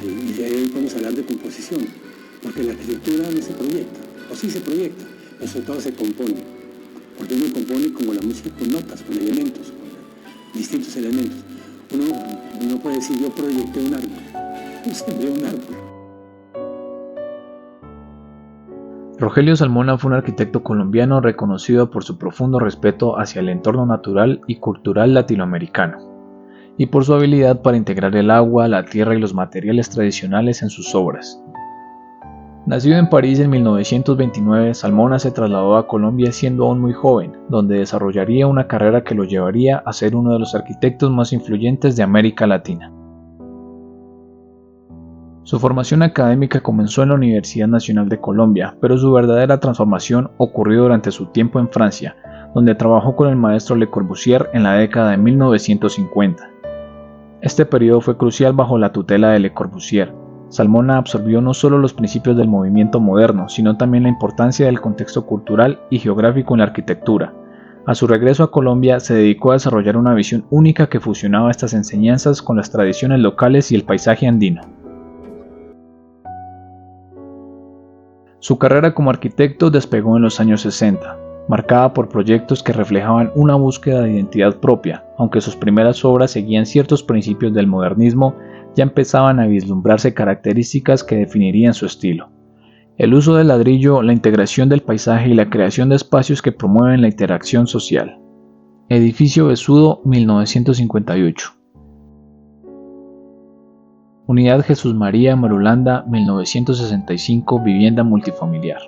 Y ahí podemos hablar de composición, porque la arquitectura no se proyecta, o sí se proyecta, pero sobre todo se compone, porque uno compone como la música con notas, con elementos, con distintos elementos. Uno puede decir, yo proyecté un árbol, yo sembré un árbol. Rogelio Salmona fue un arquitecto colombiano reconocido por su profundo respeto hacia el entorno natural y cultural latinoamericano, y por su habilidad para integrar el agua, la tierra y los materiales tradicionales en sus obras. Nacido en París en 1929, Salmona se trasladó a Colombia siendo aún muy joven, donde desarrollaría una carrera que lo llevaría a ser uno de los arquitectos más influyentes de América Latina. Su formación académica comenzó en la Universidad Nacional de Colombia, pero su verdadera transformación ocurrió durante su tiempo en Francia, donde trabajó con el maestro Le Corbusier en la década de 1950. Este periodo fue crucial bajo la tutela de Le Corbusier. Salmona absorbió no solo los principios del movimiento moderno, sino también la importancia del contexto cultural y geográfico en la arquitectura. A su regreso a Colombia, se dedicó a desarrollar una visión única que fusionaba estas enseñanzas con las tradiciones locales y el paisaje andino. Su carrera como arquitecto despegó en los años 60, marcada por proyectos que reflejaban una búsqueda de identidad propia, aunque sus primeras obras seguían ciertos principios del modernismo, ya empezaban a vislumbrarse características que definirían su estilo. El uso del ladrillo, la integración del paisaje y la creación de espacios que promueven la interacción social. Edificio Besudo, 1958. Unidad Jesús María Marulanda, 1965, vivienda multifamiliar.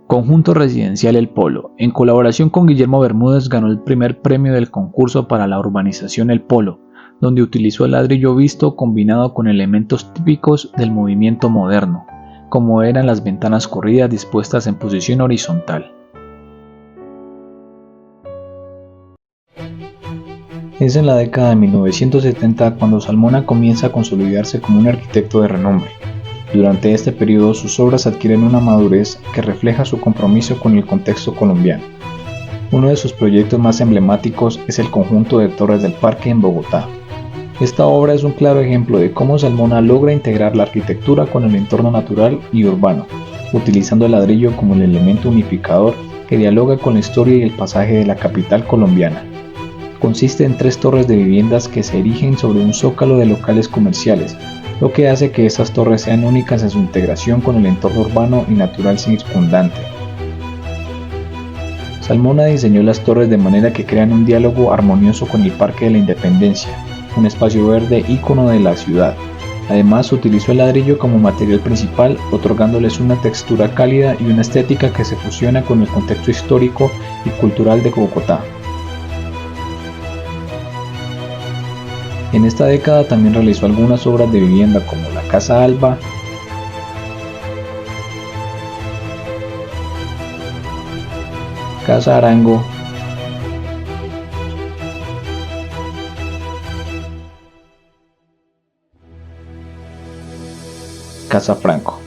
Conjunto Residencial El Polo. En colaboración con Guillermo Bermúdez ganó el primer premio del concurso para la urbanización El Polo, donde utilizó el ladrillo visto combinado con elementos típicos del movimiento moderno, como eran las ventanas corridas dispuestas en posición horizontal. Es en la década de 1970 cuando Salmona comienza a consolidarse como un arquitecto de renombre. Durante este periodo sus obras adquieren una madurez que refleja su compromiso con el contexto colombiano. Uno de sus proyectos más emblemáticos es el conjunto de Torres del Parque en Bogotá. Esta obra es un claro ejemplo de cómo Salmona logra integrar la arquitectura con el entorno natural y urbano, utilizando el ladrillo como el elemento unificador que dialoga con la historia y el pasaje de la capital colombiana. Consiste en 3 torres de viviendas que se erigen sobre un zócalo de locales comerciales, lo que hace que estas torres sean únicas en su integración con el entorno urbano y natural circundante. Salmona diseñó las torres de manera que crean un diálogo armonioso con el Parque de la Independencia, un espacio verde ícono de la ciudad. Además, utilizó el ladrillo como material principal, otorgándoles una textura cálida y una estética que se fusiona con el contexto histórico y cultural de Bogotá. En esta década también realizó algunas obras de vivienda como la Casa Alba, Casa Arango, Casa Franco.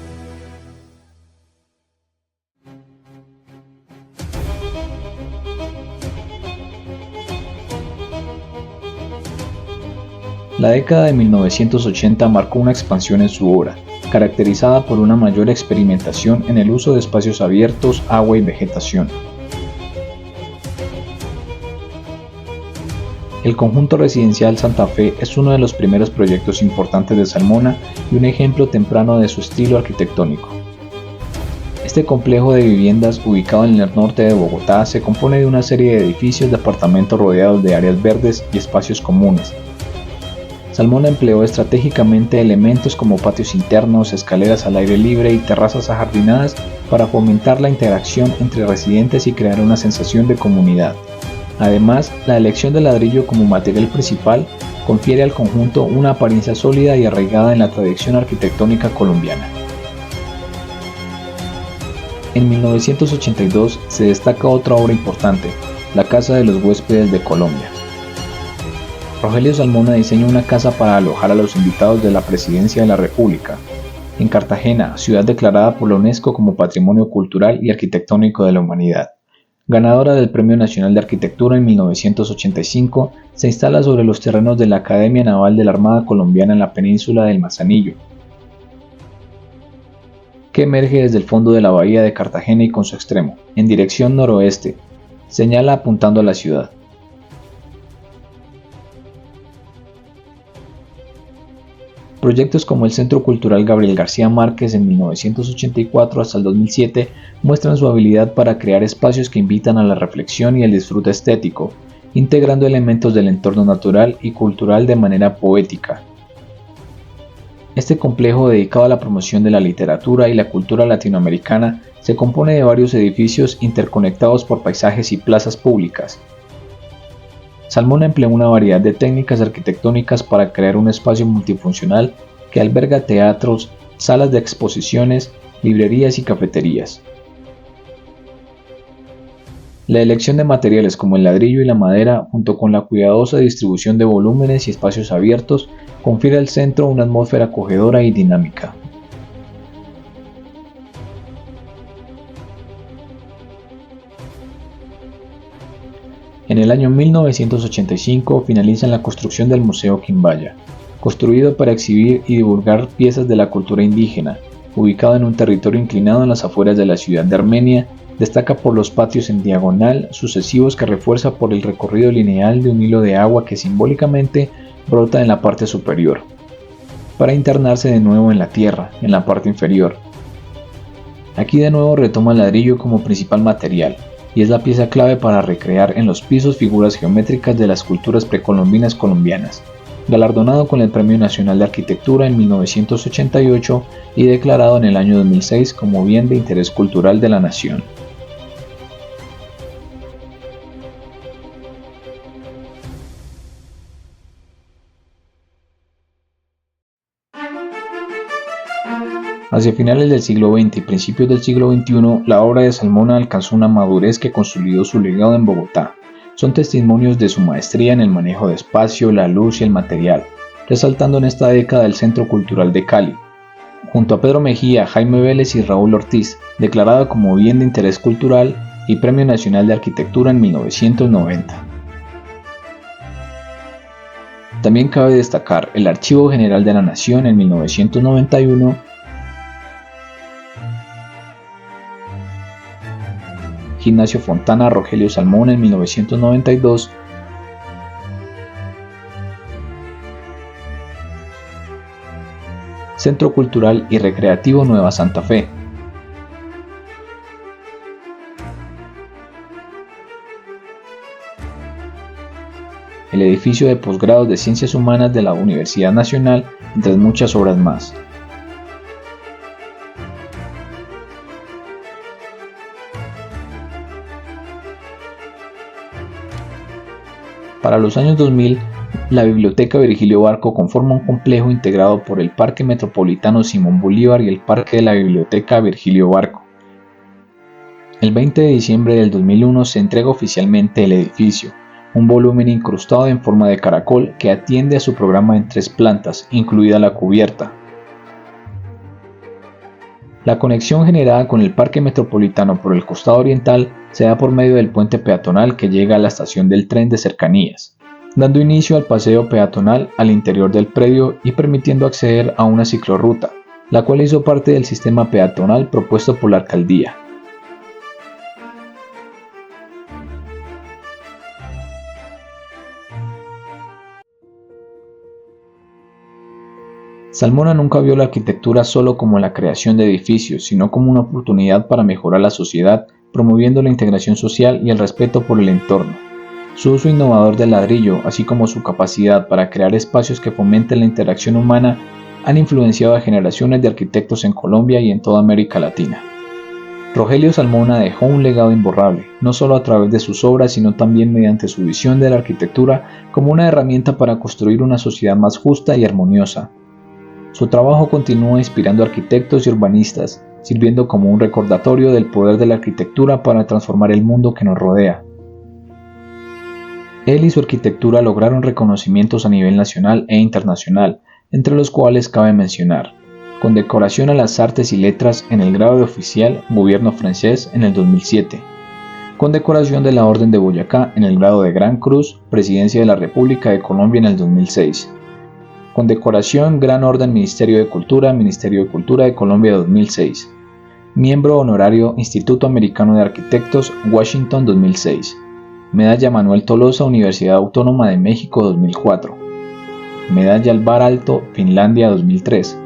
La década de 1980 marcó una expansión en su obra, caracterizada por una mayor experimentación en el uso de espacios abiertos, agua y vegetación. El conjunto residencial Santa Fe es uno de los primeros proyectos importantes de Salmona y un ejemplo temprano de su estilo arquitectónico. Este complejo de viviendas, ubicado en el norte de Bogotá, se compone de una serie de edificios de apartamentos rodeados de áreas verdes y espacios comunes. Salmona empleó estratégicamente elementos como patios internos, escaleras al aire libre y terrazas ajardinadas para fomentar la interacción entre residentes y crear una sensación de comunidad. Además, la elección del ladrillo como material principal confiere al conjunto una apariencia sólida y arraigada en la tradición arquitectónica colombiana. En 1982 se destaca otra obra importante, la Casa de los Huéspedes de Colombia. Rogelio Salmona diseñó una casa para alojar a los invitados de la Presidencia de la República, en Cartagena, ciudad declarada por la UNESCO como Patrimonio Cultural y Arquitectónico de la Humanidad. ganadora del Premio Nacional de Arquitectura en 1985, se instala sobre los terrenos de la Academia Naval de la Armada Colombiana en la península del Manzanillo, que emerge desde el fondo de la bahía de Cartagena y con su extremo, en dirección noroeste, señala apuntando a la ciudad. Proyectos como el Centro Cultural Gabriel García Márquez en 1984 hasta el 2007 muestran su habilidad para crear espacios que invitan a la reflexión y el disfrute estético, integrando elementos del entorno natural y cultural de manera poética. Este complejo dedicado a la promoción de la literatura y la cultura latinoamericana se compone de varios edificios interconectados por paisajes y plazas públicas. Salmona emplea una variedad de técnicas arquitectónicas para crear un espacio multifuncional que alberga teatros, salas de exposiciones, librerías y cafeterías. La elección de materiales como el ladrillo y la madera, junto con la cuidadosa distribución de volúmenes y espacios abiertos, confiere al centro una atmósfera acogedora y dinámica. En el año 1985 finalizan la construcción del Museo Quimbaya, construido para exhibir y divulgar piezas de la cultura indígena. Ubicado en un territorio inclinado en las afueras de la ciudad de Armenia, destaca por los patios en diagonal sucesivos que refuerza por el recorrido lineal de un hilo de agua que simbólicamente brota en la parte superior, para internarse de nuevo en la tierra, en la parte inferior. Aquí de nuevo retoma el ladrillo como principal material, y es la pieza clave para recrear en los pisos figuras geométricas de las culturas precolombinas colombianas, galardonado con el Premio Nacional de Arquitectura en 1988 y declarado en el año 2006 como Bien de Interés Cultural de la Nación. Hacia finales del siglo XX y principios del siglo XXI, la obra de Salmona alcanzó una madurez que consolidó su legado en Bogotá. Son testimonios de su maestría en el manejo de espacio, la luz y el material, resaltando en esta década el Centro Cultural de Cali, junto a Pedro Mejía, Jaime Vélez y Raúl Ortiz, declarado como Bien de Interés Cultural y Premio Nacional de Arquitectura en 1990. También cabe destacar el Archivo General de la Nación en 1991, Gimnasio Fontana Rogelio Salmona en 1992, Centro Cultural y Recreativo Nueva Santa Fe, el edificio de posgrados de Ciencias Humanas de la Universidad Nacional, entre muchas obras más. Para los años 2000, la Biblioteca Virgilio Barco conforma un complejo integrado por el Parque Metropolitano Simón Bolívar y el Parque de la Biblioteca Virgilio Barco. El 20 de diciembre del 2001 se entrega oficialmente el edificio, un volumen incrustado en forma de caracol que atiende a su programa en 3 plantas, incluida la cubierta. La conexión generada con el Parque Metropolitano por el costado oriental se da por medio del puente peatonal que llega a la estación del tren de cercanías, dando inicio al paseo peatonal al interior del predio y permitiendo acceder a una ciclorruta, la cual hizo parte del sistema peatonal propuesto por la alcaldía. Salmona nunca vio la arquitectura solo como la creación de edificios, sino como una oportunidad para mejorar la sociedad, promoviendo la integración social y el respeto por el entorno. Su uso innovador del ladrillo, así como su capacidad para crear espacios que fomenten la interacción humana, han influenciado a generaciones de arquitectos en Colombia y en toda América Latina. Rogelio Salmona dejó un legado imborrable, no solo a través de sus obras, sino también mediante su visión de la arquitectura como una herramienta para construir una sociedad más justa y armoniosa. Su trabajo continúa inspirando a arquitectos y urbanistas, sirviendo como un recordatorio del poder de la arquitectura para transformar el mundo que nos rodea. Él y su arquitectura lograron reconocimientos a nivel nacional e internacional, entre los cuales cabe mencionar: condecoración a las artes y letras en el grado de oficial Gobierno francés en el 2007, Condecoración de la Orden de Boyacá en el grado de Gran Cruz, Presidencia de la República de Colombia en el 2006. Condecoración Gran Orden Ministerio de Cultura de Colombia 2006. Miembro honorario Instituto Americano de Arquitectos, Washington 2006. Medalla Manuel Tolosa, Universidad Autónoma de México 2004. Medalla Alvar Aalto, Finlandia 2003.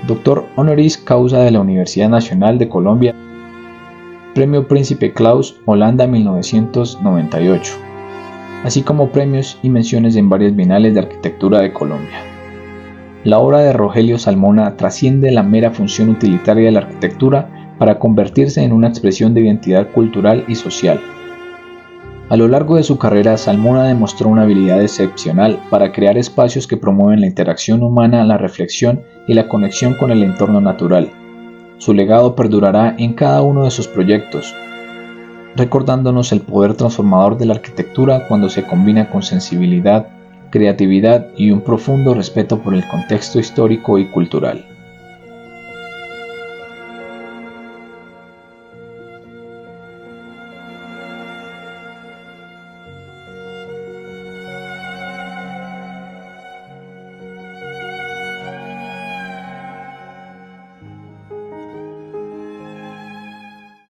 Doctor honoris causa de la Universidad Nacional de Colombia. Premio Príncipe Claus, Holanda 1998. Así como premios y menciones en varias bienales de arquitectura de Colombia. La obra de Rogelio Salmona trasciende la mera función utilitaria de la arquitectura para convertirse en una expresión de identidad cultural y social. A lo largo de su carrera, Salmona demostró una habilidad excepcional para crear espacios que promueven la interacción humana, la reflexión y la conexión con el entorno natural. Su legado perdurará en cada uno de sus proyectos, recordándonos el poder transformador de la arquitectura cuando se combina con sensibilidad, creatividad y un profundo respeto por el contexto histórico y cultural.